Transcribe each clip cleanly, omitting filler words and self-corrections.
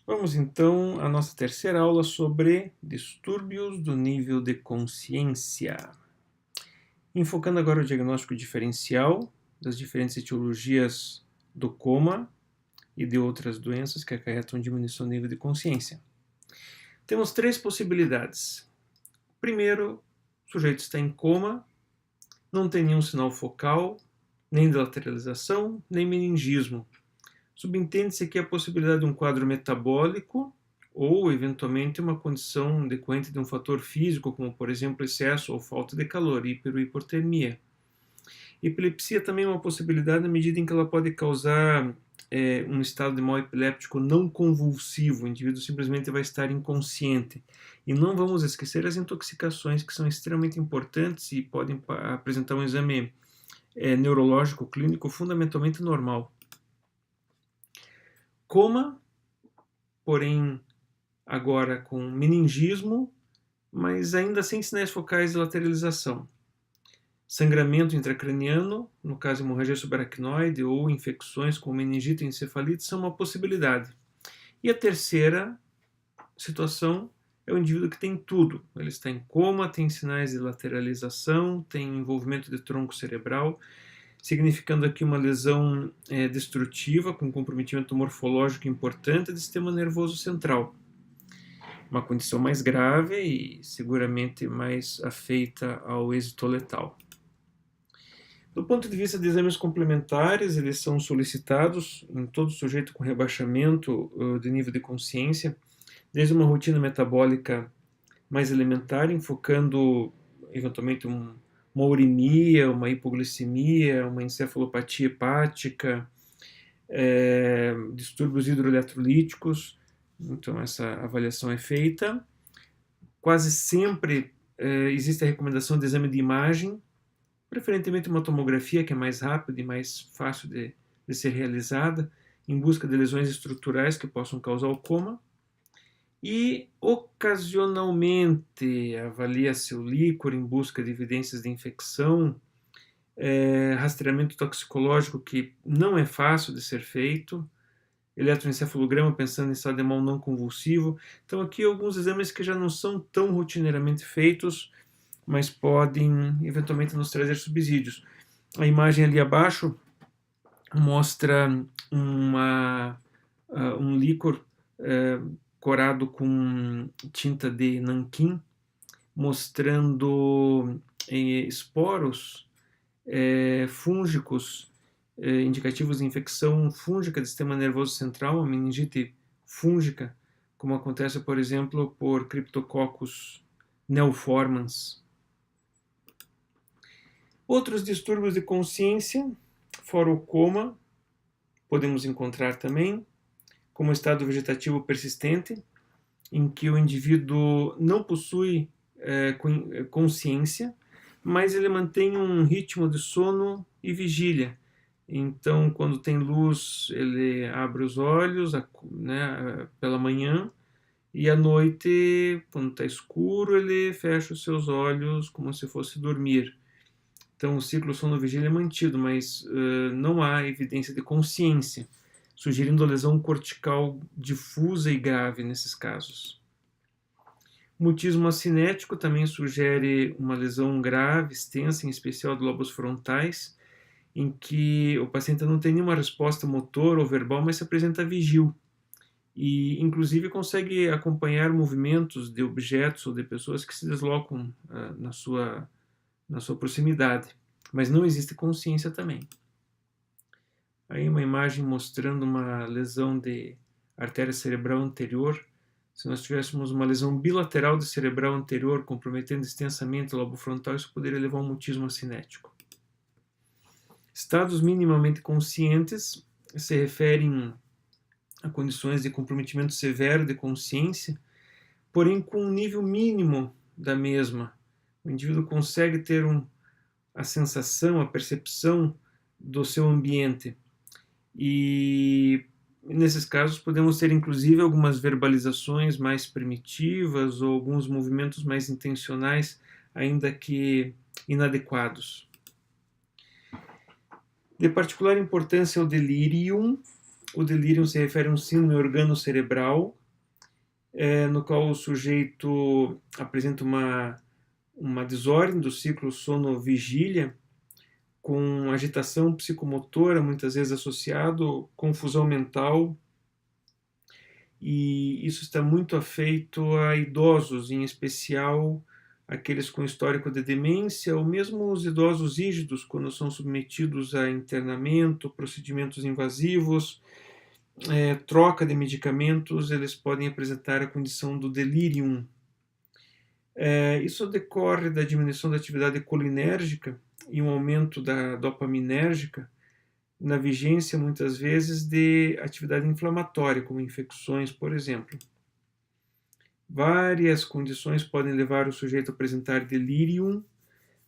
Vamos então à nossa terceira aula sobre distúrbios do nível de consciência. Enfocando agora o diagnóstico diferencial das diferentes etiologias do coma e de outras doenças que acarretam diminuição do nível de consciência. Temos três possibilidades. Primeiro, o sujeito está em coma, não tem nenhum sinal focal, nem de lateralização, nem meningismo. Subentende-se aqui a possibilidade de um quadro metabólico ou, eventualmente, uma condição decorrente de um fator físico, como, por exemplo, excesso ou falta de calor, hiper ou hipotermia. Epilepsia também é uma possibilidade na medida em que ela pode causar um estado de mal epiléptico não convulsivo, o indivíduo simplesmente vai estar inconsciente. E não vamos esquecer as intoxicações, que são extremamente importantes e podem apresentar um exame neurológico clínico fundamentalmente normal. Coma, porém agora com meningismo, mas ainda sem sinais focais de lateralização. Sangramento intracraniano, no caso hemorragia subaracnoide ou infecções como meningite e encefalite, são uma possibilidade. E a terceira situação é o indivíduo que tem tudo. Ele está em coma, tem sinais de lateralização, tem envolvimento de tronco cerebral, significando aqui uma lesão destrutiva com comprometimento morfológico importante do sistema nervoso central. Uma condição mais grave e seguramente mais afeita ao êxito letal. Do ponto de vista de exames complementares, eles são solicitados em todo sujeito com rebaixamento de nível de consciência, desde uma rotina metabólica mais elementar, enfocando eventualmente uma uremia, uma hipoglicemia, uma encefalopatia hepática, distúrbios hidroeletrolíticos. Então essa avaliação é feita. Quase sempre existe a recomendação de exame de imagem, preferentemente uma tomografia, que é mais rápida e mais fácil de ser realizada, em busca de lesões estruturais que possam causar o coma. E, ocasionalmente, avalia-se o líquor em busca de evidências de infecção, rastreamento toxicológico, que não é fácil de ser feito, eletroencefalograma pensando em estado de mal não convulsivo. Então, aqui alguns exames que já não são tão rotineiramente feitos, mas podem eventualmente nos trazer subsídios. A imagem ali abaixo mostra um líquor corado com tinta de nanquim, mostrando esporos fúngicos indicativos de infecção fúngica do sistema nervoso central, a meningite fúngica, como acontece, por exemplo, por Cryptococcus neoformans. Outros distúrbios de consciência, fora o coma, podemos encontrar também, como estado vegetativo persistente, em que o indivíduo não possui consciência, mas ele mantém um ritmo de sono e vigília. Então, quando tem luz, ele abre os olhos pela manhã, e à noite, quando está escuro, ele fecha os seus olhos como se fosse dormir. Então, o ciclo sono-vigília é mantido, mas não há evidência de consciência, sugerindo a lesão cortical difusa e grave nesses casos. Mutismo acinético também sugere uma lesão grave, extensa, em especial de lobos frontais, em que o paciente não tem nenhuma resposta motor ou verbal, mas se apresenta vigil. E, inclusive, consegue acompanhar movimentos de objetos ou de pessoas que se deslocam na sua proximidade, mas não existe consciência também. Aí uma imagem mostrando uma lesão de artéria cerebral anterior. Se nós tivéssemos uma lesão bilateral de cerebral anterior comprometendo extensamente o lobo frontal, isso poderia levar a um mutismo acinético. Estados minimamente conscientes se referem a condições de comprometimento severo de consciência, porém com um nível mínimo da mesma. O indivíduo consegue ter a sensação, a percepção do seu ambiente. E nesses casos podemos ter inclusive algumas verbalizações mais primitivas ou alguns movimentos mais intencionais, ainda que inadequados. De particular importância é o delirium, o delírio se refere a um síndrome organocerebral, no qual o sujeito apresenta uma desordem do ciclo sono-vigília, com agitação psicomotora, muitas vezes associado, confusão mental, e isso está muito afeito a idosos, em especial aqueles com histórico de demência, ou mesmo os idosos rígidos, quando são submetidos a internamento, procedimentos invasivos, troca de medicamentos, eles podem apresentar a condição do delirium. Isso decorre da diminuição da atividade colinérgica e um aumento da dopaminérgica, na vigência, muitas vezes, de atividade inflamatória, como infecções, por exemplo. Várias condições podem levar o sujeito a apresentar delirium,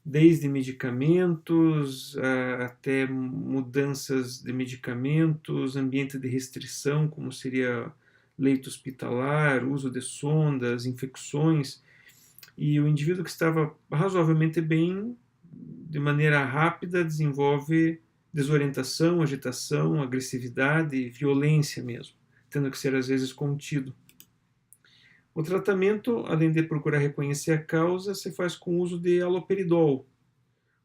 desde medicamentos até mudanças de medicamentos, ambiente de restrição, como seria leito hospitalar, uso de sondas, infecções, e o indivíduo que estava razoavelmente bem, de maneira rápida, desenvolve desorientação, agitação, agressividade, violência mesmo, tendo que ser às vezes contido. O tratamento, além de procurar reconhecer a causa, se faz com o uso de haloperidol.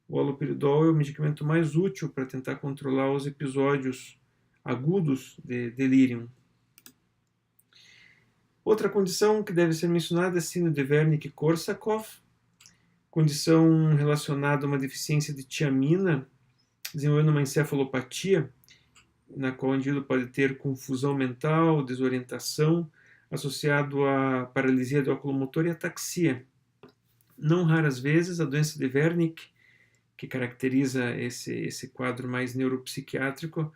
O haloperidol é o medicamento mais útil para tentar controlar os episódios agudos de delírio. Outra condição que deve ser mencionada é a síndrome de Wernicke-Korsakoff, condição relacionada a uma deficiência de tiamina, desenvolvendo uma encefalopatia, na qual o indivíduo pode ter confusão mental, desorientação, associado à paralisia do oculomotor e ataxia. Não raras vezes, a doença de Wernicke, que caracteriza esse quadro mais neuropsiquiátrico,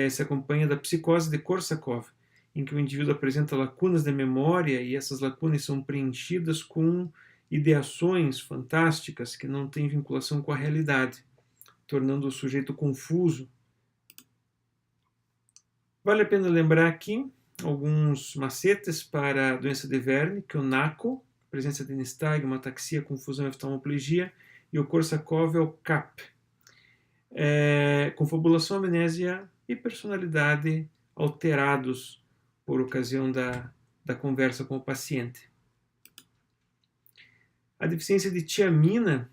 se acompanha da psicose de Korsakoff, em que o indivíduo apresenta lacunas de memória e essas lacunas são preenchidas com ideações fantásticas que não têm vinculação com a realidade, tornando o sujeito confuso. Vale a pena lembrar aqui alguns macetes para a doença de Wernicke, o NACO, presença de nistagma, ataxia, confusão e oftalmoplegia, e o Korsakoff é o CAP. Confabulação, amnésia e personalidade alterados por ocasião da conversa com o paciente. A deficiência de tiamina,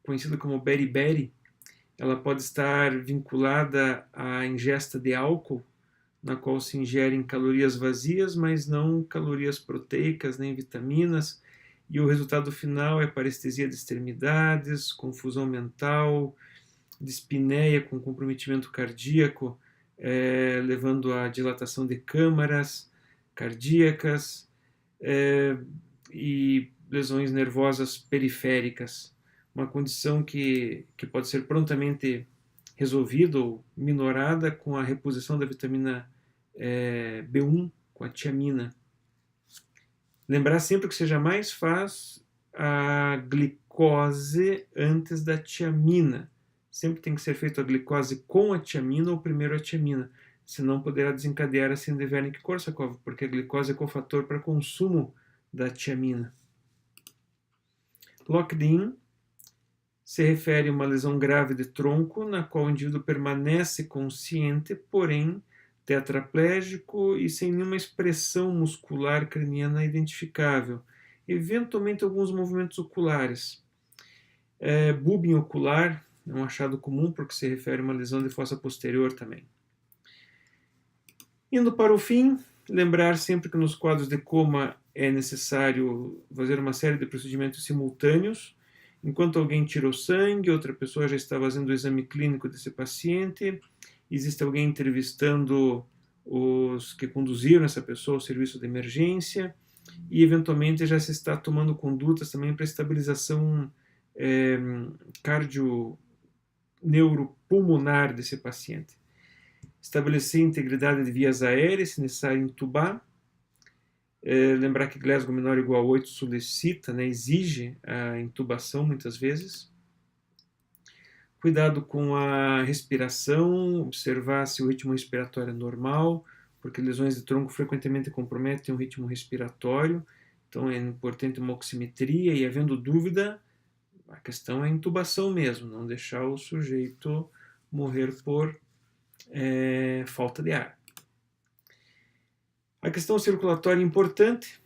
conhecida como beriberi, ela pode estar vinculada à ingesta de álcool, na qual se ingerem calorias vazias, mas não calorias proteicas nem vitaminas, e o resultado final é parestesia de extremidades, confusão mental, dispneia com comprometimento cardíaco, levando à dilatação de câmaras cardíacas e lesões nervosas periféricas. Uma condição que pode ser prontamente resolvida ou minorada com a reposição da vitamina B1, com a tiamina. Lembrar sempre que você jamais faz a glicose antes da tiamina. Sempre tem que ser feita a glicose com a tiamina ou primeiro a tiamina, senão poderá desencadear a síndrome de Wernicke-Korsakoff, porque a glicose é cofator para consumo da tiamina. Locked-in se refere a uma lesão grave de tronco, na qual o indivíduo permanece consciente, porém tetraplégico e sem nenhuma expressão muscular craniana identificável, eventualmente alguns movimentos oculares. Bulbing ocular é um achado comum porque se refere a uma lesão de fossa posterior também. Indo para o fim, lembrar sempre que nos quadros de coma é necessário fazer uma série de procedimentos simultâneos. Enquanto alguém tirou sangue, outra pessoa já está fazendo o exame clínico desse paciente, existe alguém entrevistando os que conduziram essa pessoa ao serviço de emergência e, eventualmente, já se está tomando condutas também para estabilização cardio-neuropulmonar desse paciente. Estabelecer a integridade de vias aéreas, se necessário intubar. Lembrar que Glasgow menor ou igual a 8 solicita, exige a intubação muitas vezes. Cuidado com a respiração, observar se o ritmo respiratório é normal, porque lesões de tronco frequentemente comprometem o ritmo respiratório, então é importante uma oximetria e, havendo dúvida, a questão é a intubação mesmo, não deixar o sujeito morrer por falta de ar. A questão circulatória é importante.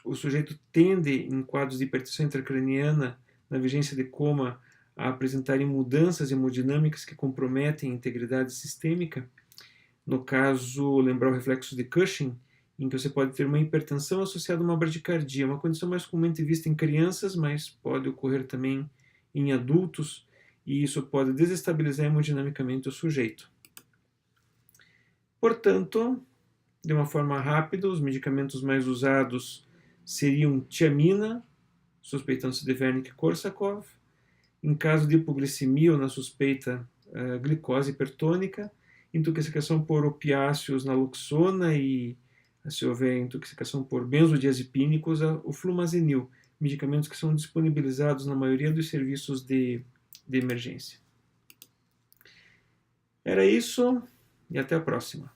O sujeito tende, em quadros de hipertensão intracraniana, na vigência de coma, a apresentarem mudanças hemodinâmicas que comprometem a integridade sistêmica. No caso, lembrar o reflexo de Cushing, em que você pode ter uma hipertensão associada a uma bradicardia, uma condição mais comumente vista em crianças, mas pode ocorrer também em adultos, e isso pode desestabilizar hemodinamicamente o sujeito. Portanto, de uma forma rápida, os medicamentos mais usados seriam tiamina, suspeitando-se de Wernicke-Korsakoff. Em caso de hipoglicemia ou na suspeita, glicose hipertônica, intoxicação por opiáceos, naloxona e, se houver intoxicação por benzodiazepínicos, o flumazenil, medicamentos que são disponibilizados na maioria dos serviços de emergência. Era isso e até a próxima.